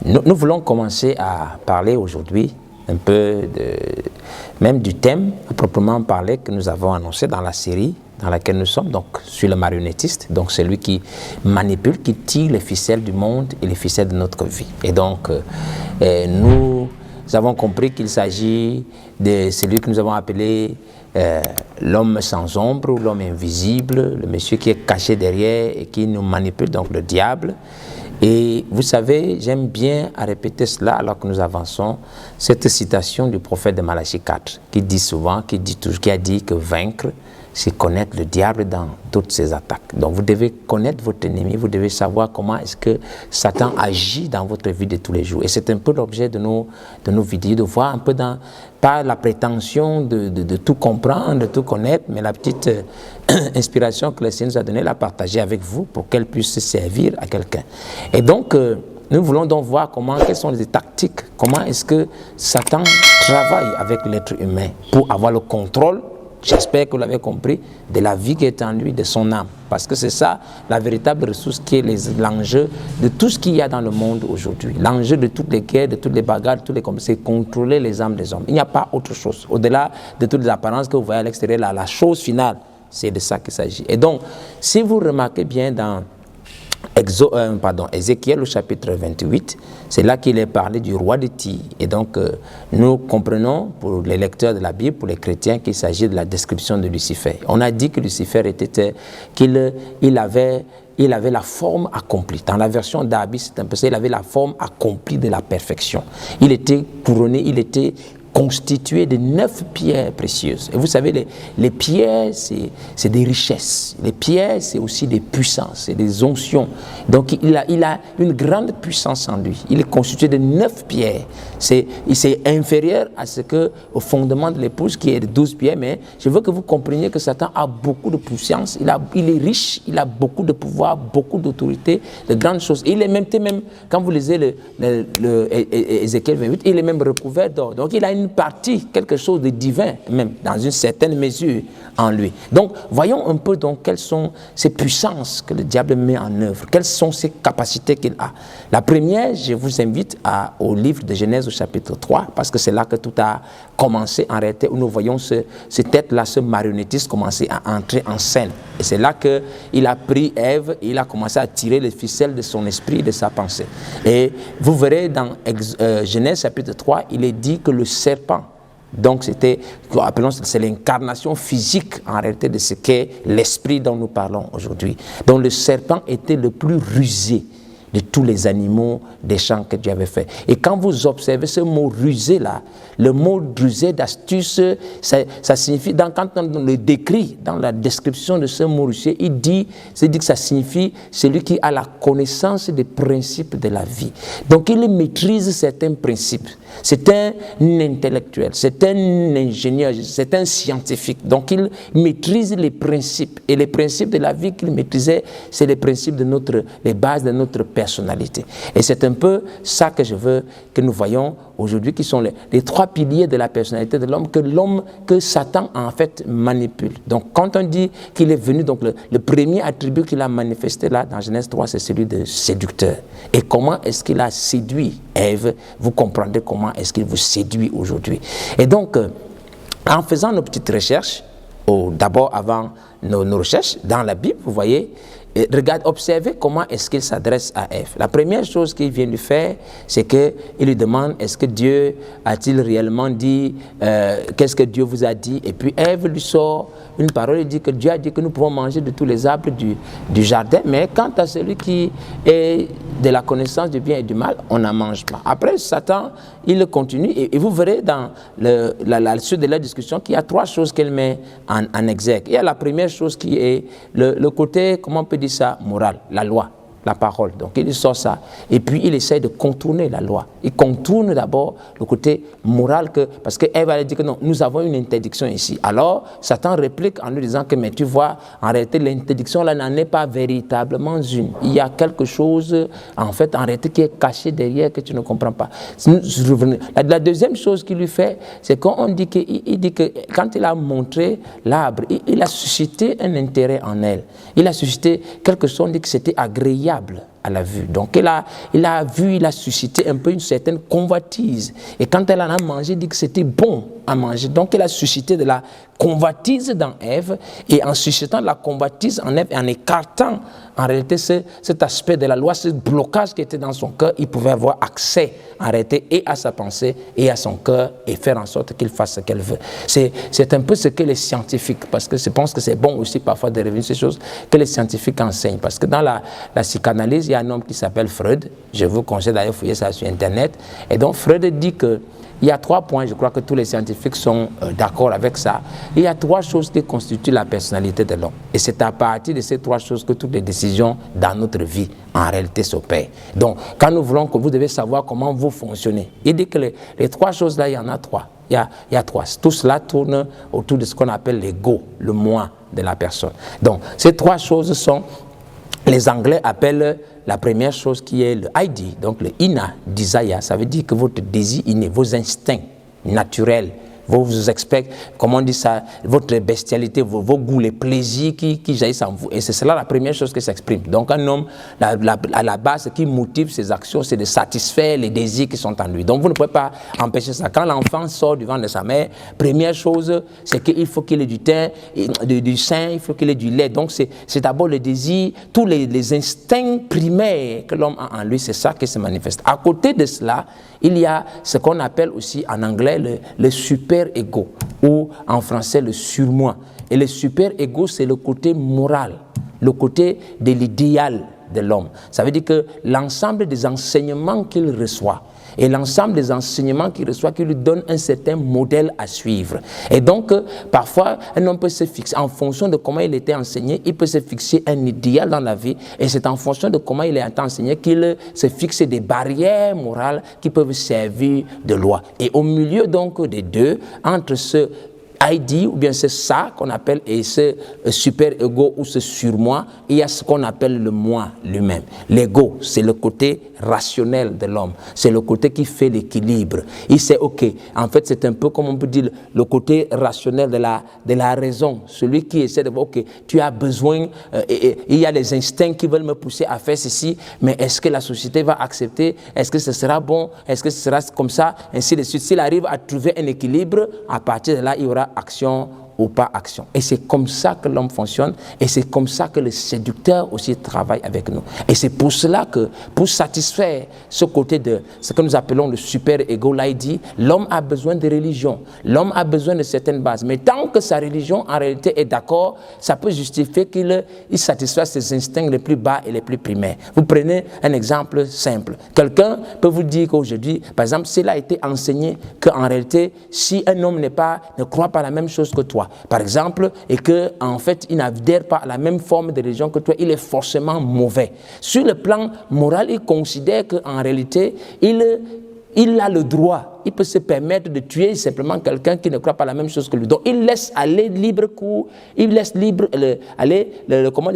Nous voulons commencer à parler aujourd'hui un peu même du thème à proprement parler que nous avons annoncé dans la série dans laquelle nous sommes, donc sur le marionnettiste, donc celui qui manipule, qui tire les ficelles du monde et les ficelles de notre vie. Et donc, nous avons compris qu'il s'agit de celui que nous avons appelé l'homme sans ombre ou l'homme invisible, le monsieur qui est caché derrière et qui nous manipule, donc le diable. Et vous savez, j'aime bien à répéter cela alors que nous avançons, cette citation du prophète de Malachie 4, qui dit souvent, qui a dit que vaincre, c'est connaître le diable dans toutes ses attaques. Donc vous devez connaître votre ennemi, vous devez savoir comment est-ce que Satan agit dans votre vie de tous les jours. Et c'est un peu l'objet de nos vidéos, de voir un peu pas la prétention de tout comprendre, de tout connaître, mais la petite inspiration que le Seigneur nous a donnée, la partager avec vous pour qu'elle puisse servir à quelqu'un. Et donc, nous voulons donc voir quelles sont les tactiques, comment est-ce que Satan travaille avec l'être humain pour avoir le contrôle, j'espère que vous l'avez compris, de la vie qui est en lui, de son âme. Parce que c'est ça la véritable ressource qui est l'enjeu de tout ce qu'il y a dans le monde aujourd'hui. L'enjeu de toutes les guerres, de toutes les bagarres, de tous les combats, c'est contrôler les âmes des hommes. Il n'y a pas autre chose. Au-delà de toutes les apparences que vous voyez à l'extérieur, la chose finale, c'est de ça qu'il s'agit. Et donc, si vous remarquez bien dans Ézéchiel au chapitre 28, c'est là qu'il est parlé du roi de Tyr. Et donc, nous comprenons pour les lecteurs de la Bible, pour les chrétiens, qu'il s'agit de la description de Lucifer. On a dit que Lucifer il avait la forme accomplie. Dans la version d'Abi, c'est un peu ça, il avait la forme accomplie de la perfection. Il était couronné, il était constitué de 9 pierres précieuses. Et vous savez, les pierres, c'est des richesses. Les pierres, c'est aussi des puissances, c'est des onctions. Donc, il a une grande puissance en lui. Il est constitué de 9 pierres. C'est inférieur à ce au fondement de l'épouse qui est de 12 pierres, mais je veux que vous compreniez que Satan a beaucoup de puissance. Il est riche, il a beaucoup de pouvoir, beaucoup d'autorité, de grandes choses. Et il est même, quand vous lisez Ézéchiel 28, il est même recouvert d'or. Donc, il a une partie, quelque chose de divin, même dans une certaine mesure en lui. Donc, voyons un peu donc quelles sont ces puissances que le diable met en œuvre, quelles sont ces capacités qu'il a. La première, je vous invite au livre de Genèse au chapitre 3, parce que c'est là que tout a commencé en réalité, où nous voyons cet être-là, ce marionnettiste commencer à entrer en scène. Et c'est là qu'il a pris Ève et il a commencé à tirer les ficelles de son esprit, de sa pensée. Et vous verrez dans Genèse chapitre 3, il est dit que le serpent, donc c'est l'incarnation physique en réalité de ce qu'est l'esprit dont nous parlons aujourd'hui. Donc le serpent était le plus rusé de tous les animaux des champs que Dieu avait fait. Et quand vous observez ce mot rusé là, le mot rusé d'astuce, ça signifie, quand on le décrit dans la description de ce mot rusé, il dit que ça signifie celui qui a la connaissance des principes de la vie. Donc il maîtrise certains principes. C'est un intellectuel, c'est un ingénieur, c'est un scientifique. Donc il maîtrise les principes. Et les principes de la vie qu'il maîtrisait, c'est les principes les bases de notre personnalité. Et c'est un peu ça que je veux que nous voyons aujourd'hui, qui sont les 3 piliers de la personnalité de l'homme, que Satan en fait manipule. Donc quand on dit qu'il est venu, donc le premier attribut qu'il a manifesté là dans Genèse 3, c'est celui de séducteur. Et comment est-ce qu'il a séduit Ève? Vous comprendrez comment est-ce qu'il vous séduit aujourd'hui. Et donc, en faisant nos petites recherches, d'abord avant nos recherches dans la Bible, vous voyez, observez comment est-ce qu'il s'adresse à Ève. La première chose qu'il vient de faire, c'est qu'il lui demande, est-ce que Dieu a-t-il réellement dit, qu'est-ce que Dieu vous a dit? Et puis Ève lui sort une parole, il dit que Dieu a dit que nous pouvons manger de tous les arbres du jardin, mais quant à celui qui est de la connaissance du bien et du mal, on n'en mange pas. Après, Satan, il continue, et vous verrez dans la suite de la discussion qu'il y a 3 choses qu'elle met en exergue. Il y a la première chose qui est le côté, comment on peut dire ça, moral, la loi. la parole. Donc il sort ça. Et puis il essaie de contourner la loi. Il contourne d'abord le côté moral, parce qu'Ève allait dire que non, nous avons une interdiction ici. Alors Satan réplique en lui disant que mais tu vois, en réalité l'interdiction là n'en est pas véritablement une. Il y a quelque chose en réalité qui est caché derrière que tu ne comprends pas. La deuxième chose qu'il lui fait, c'est qu'on dit que quand il a montré l'arbre, il a suscité un intérêt en elle. Il a suscité quelque chose, on dit que c'était agréable à la vue. Donc il a suscité un peu une certaine convoitise. Et quand elle en a mangé, il dit que c'était bon à manger. Donc il a suscité de la convoitise dans Ève, et en suscitant de la convoitise en Ève, et en écartant en réalité cet aspect de la loi, ce blocage qui était dans son cœur, il pouvait avoir accès en réalité et à sa pensée et à son cœur, et faire en sorte qu'il fasse ce qu'elle veut. C'est un peu ce que les scientifiques, parce que je pense que c'est bon aussi parfois de revenir sur ces choses, que les scientifiques enseignent. Parce que dans la psychanalyse, il y a un homme qui s'appelle Freud, je vous conseille d'ailleurs de fouiller ça sur Internet, et donc Freud dit que il y a 3 points, je crois que tous les scientifiques sont d'accord avec ça. Il y a 3 choses qui constituent la personnalité de l'homme. Et c'est à partir de ces 3 choses que toutes les décisions dans notre vie, en réalité, s'opèrent. Donc, quand nous voulons que vous devez savoir comment vous fonctionnez, il dit que les 3 choses-là, il y en a 3. Il y a 3. Tout cela tourne autour de ce qu'on appelle l'ego, le moi de la personne. Donc, ces 3 choses sont, les Anglais appellent la première chose qui est le ID, donc le inner desire, ça veut dire que votre désir inné, vos instincts naturels, vos expects, comment on dit ça, votre bestialité, vos goûts, les plaisirs qui jaillissent en vous. Et c'est cela la première chose qui s'exprime. Donc un homme, à la base, ce qui motive ses actions, c'est de satisfaire les désirs qui sont en lui. Donc vous ne pouvez pas empêcher ça. Quand l'enfant sort du ventre de sa mère, première chose, c'est qu'il faut qu'il ait du thym, du sein, il faut qu'il ait du lait. Donc c'est d'abord le désir, tous les instincts primaires que l'homme a en lui, c'est ça qui se manifeste. À côté de cela, il y a ce qu'on appelle aussi en anglais le super-ego, ou en français le surmoi. Et le super-ego, c'est le côté moral, le côté de l'idéal de l'homme. Ça veut dire que l'ensemble des enseignements qu'il reçoit, et l'ensemble des enseignements qu'il reçoit, qui lui donnent un certain modèle à suivre. Et donc, parfois, un homme peut se fixer, en fonction de comment il était enseigné, il peut se fixer un idéal dans la vie, et c'est en fonction de comment il est enseigné qu'il se fixe des barrières morales qui peuvent servir de loi. Et au milieu donc des deux, entre ce ID, ou bien c'est ça qu'on appelle, et ce super-ego ou ce surmoi, il y a ce qu'on appelle le moi lui-même. L'ego, c'est le côté rationnel de l'homme, c'est le côté qui fait l'équilibre. Il sait, ok, en fait c'est un peu comme on peut dire le côté rationnel de la raison, celui qui essaie de voir, ok, tu as besoin, il y a les instincts qui veulent me pousser à faire ceci, mais est-ce que la société va accepter, est-ce que ce sera bon, est-ce que ce sera comme ça, ainsi de suite. S'il arrive à trouver un équilibre, à partir de là, il y aura action ou pas action. Et c'est comme ça que l'homme fonctionne, et c'est comme ça que le séducteur aussi travaille avec nous. Et c'est pour cela que, pour satisfaire ce côté de ce que nous appelons le super-ego, l'ID, l'homme a besoin de religion, l'homme a besoin de certaines bases. Mais tant que sa religion, en réalité, est d'accord, ça peut justifier qu'il satisfasse ses instincts les plus bas et les plus primaires. Vous prenez un exemple simple. Quelqu'un peut vous dire qu'aujourd'hui, par exemple, s'il a été enseigné qu'en réalité, si un homme ne croit pas la même chose que toi, par exemple, et qu'en fait, il n'adhère pas à la même forme de religion que toi, il est forcément mauvais. Sur le plan moral, il considère qu'en réalité, il a le droit, il peut se permettre de tuer simplement quelqu'un qui ne croit pas la même chose que lui. Donc il laisse aller libre cours, il laisse libre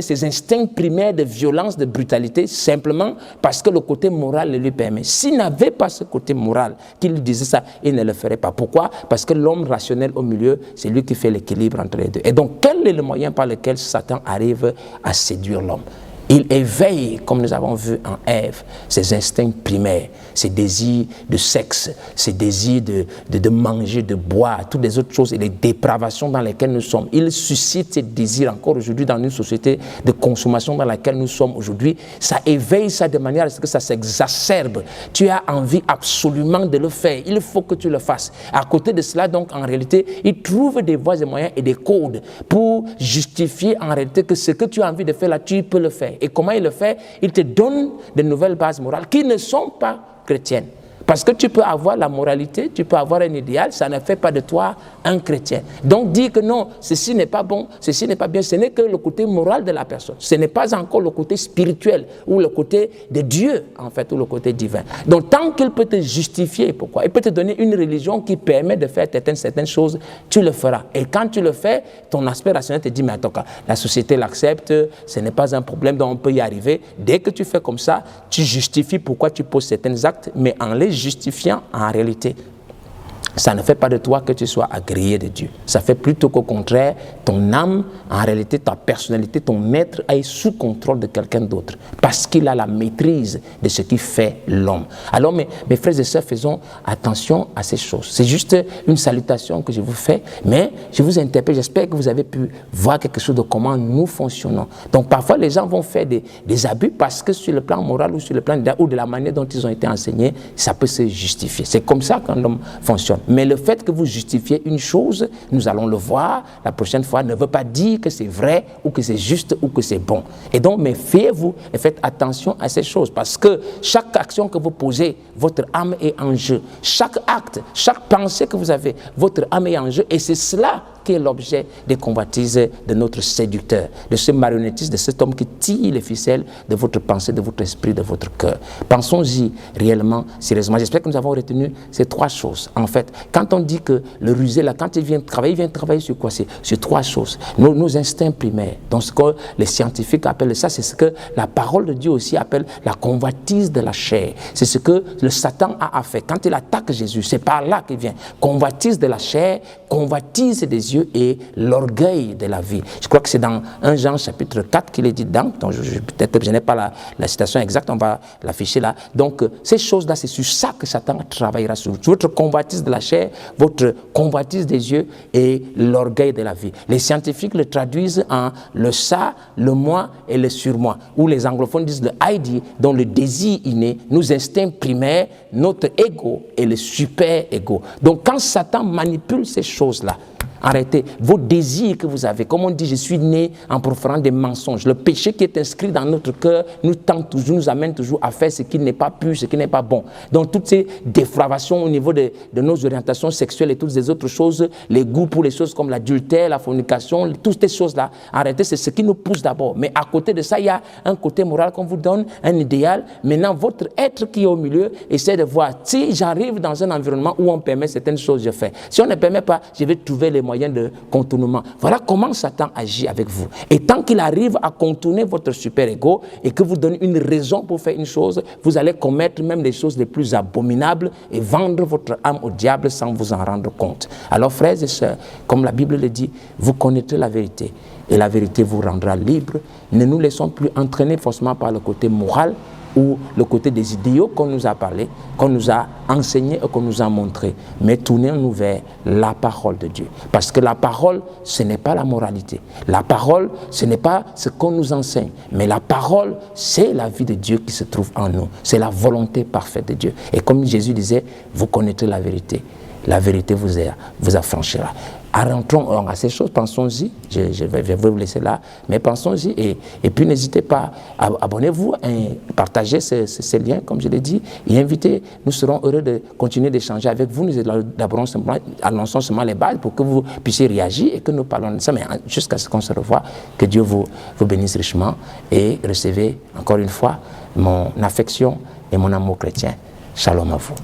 ses instincts primaires de violence, de brutalité, simplement parce que le côté moral le lui permet. S'il n'avait pas ce côté moral qui lui disait ça, il ne le ferait pas. Pourquoi? Parce que l'homme rationnel au milieu, c'est lui qui fait l'équilibre entre les deux. Et donc quel est le moyen par lequel Satan arrive à séduire l'homme? Il éveille, comme nous avons vu en Ève, ses instincts primaires, ses désirs de sexe, ses désirs de manger, de boire, toutes les autres choses et les dépravations dans lesquelles nous sommes. Il suscite ces désirs encore aujourd'hui dans une société de consommation dans laquelle nous sommes aujourd'hui. Ça éveille ça de manière à ce que ça s'exacerbe. Tu as envie absolument de le faire. Il faut que tu le fasses. À côté de cela, donc, en réalité, il trouve des voies et moyens et des codes pour justifier en réalité que ce que tu as envie de faire là, tu peux le faire. Et comment il le fait? Il te donne de nouvelles bases morales qui ne sont pas chrétiennes. Parce que tu peux avoir la moralité, tu peux avoir un idéal, ça ne fait pas de toi un chrétien. Donc dire que non, ceci n'est pas bon, ceci n'est pas bien, ce n'est que le côté moral de la personne. Ce n'est pas encore le côté spirituel ou le côté de Dieu, en fait, ou le côté divin. Donc tant qu'il peut te justifier, pourquoi? Il peut te donner une religion qui permet de faire certaines choses, tu le feras. Et quand tu le fais, ton aspect rationnel te dit, mais attends, la société l'accepte, ce n'est pas un problème, donc on peut y arriver. Dès que tu fais comme ça, tu justifies pourquoi tu poses certains actes, mais en les justifiant en réalité. ça ne fait pas de toi que tu sois agréé de Dieu. Ça fait plutôt qu'au contraire, ton âme, en réalité, ta personnalité, ton maître est sous contrôle de quelqu'un d'autre. Parce qu'il a la maîtrise de ce qui fait l'homme. Alors, mes frères et sœurs, faisons attention à ces choses. C'est juste une salutation que je vous fais, mais je vous interpelle. J'espère que vous avez pu voir quelque chose de comment nous fonctionnons. Donc, parfois, les gens vont faire des abus parce que sur le plan moral ou sur le plan ou de la manière dont ils ont été enseignés, ça peut se justifier. C'est comme ça qu'un homme fonctionne. Mais le fait que vous justifiez une chose, nous allons le voir la prochaine fois, ne veut pas dire que c'est vrai ou que c'est juste ou que c'est bon. Et donc, méfiez-vous et faites attention à ces choses parce que chaque action que vous posez, votre âme est en jeu. Chaque acte, chaque pensée que vous avez, votre âme est en jeu et c'est cela qui est l'objet des convoitises de notre séducteur, de ce marionnettiste, de cet homme qui tire les ficelles de votre pensée, de votre esprit, de votre cœur. Pensons-y réellement, sérieusement. J'espère que nous avons retenu ces trois choses. En fait, quand on dit que le rusé, là, quand il vient travailler sur quoi? C'est sur trois choses. Nos instincts primaires. Donc, ce que les scientifiques appellent ça, c'est ce que la parole de Dieu aussi appelle la convoitise de la chair. C'est ce que le Satan a fait. Quand il attaque Jésus, c'est par là qu'il vient. Convoitise de la chair, convoitise des yeux et l'orgueil de la vie. Je crois que c'est dans 1 Jean chapitre 4 qu'il est dit dedans. Donc peut-être que je n'ai pas la citation exacte, on va l'afficher là. Donc ces choses-là, c'est sur ça que Satan travaillera sur votre convoitise de la chair, votre convoitise des yeux et l'orgueil de la vie. Les scientifiques le traduisent en le ça, le moi et le surmoi. Ou les anglophones disent le ID, dont le désir inné, nos instincts primaires, notre ego et le super-ego. Donc quand Satan manipule ces choses-là, arrêtez vos désirs que vous avez. Comme on dit, je suis né en proférant des mensonges. Le péché qui est inscrit dans notre cœur nous tente toujours, nous amène toujours à faire ce qui n'est pas pur, ce qui n'est pas bon. Donc toutes ces dépravations au niveau de nos orientations sexuelles et toutes ces autres choses, les goûts pour les choses comme l'adultère, la fornication, toutes ces choses-là, arrêtez, c'est ce qui nous pousse d'abord. Mais à côté de ça, il y a un côté moral qu'on vous donne, un idéal. Maintenant, votre être qui est au milieu essaie de voir, si j'arrive dans un environnement où on permet certaines choses, je fais. Si on ne permet pas, je vais trouver les moyens de contournement. Voilà comment Satan agit avec vous. Et tant qu'il arrive à contourner votre super-ego et que vous donne une raison pour faire une chose, vous allez commettre même les choses les plus abominables et vendre votre âme au diable sans vous en rendre compte. Alors frères et sœurs, comme la Bible le dit, vous connaîtrez la vérité et la vérité vous rendra libre. Ne nous laissons plus entraîner forcément par le côté moral ou le côté des idéaux qu'on nous a parlé, qu'on nous a enseigné et qu'on nous a montré. Mais tournons-nous vers la parole de Dieu. Parce que la parole, ce n'est pas la moralité. La parole, ce n'est pas ce qu'on nous enseigne. Mais la parole, c'est la vie de Dieu qui se trouve en nous. C'est la volonté parfaite de Dieu. Et comme Jésus disait, vous connaîtrez la vérité. La vérité vous affranchira. Rentrons à ces choses, pensons-y, je vais vous laisser là, mais pensons-y et puis n'hésitez pas, abonnez-vous, partagez ces liens, comme je l'ai dit, et invitez, nous serons heureux de continuer d'échanger avec vous, nous annonçons seulement les bases pour que vous puissiez réagir et que nous parlons de ça, mais jusqu'à ce qu'on se revoie, que Dieu vous bénisse richement et recevez encore une fois mon affection et mon amour chrétien. Shalom à vous.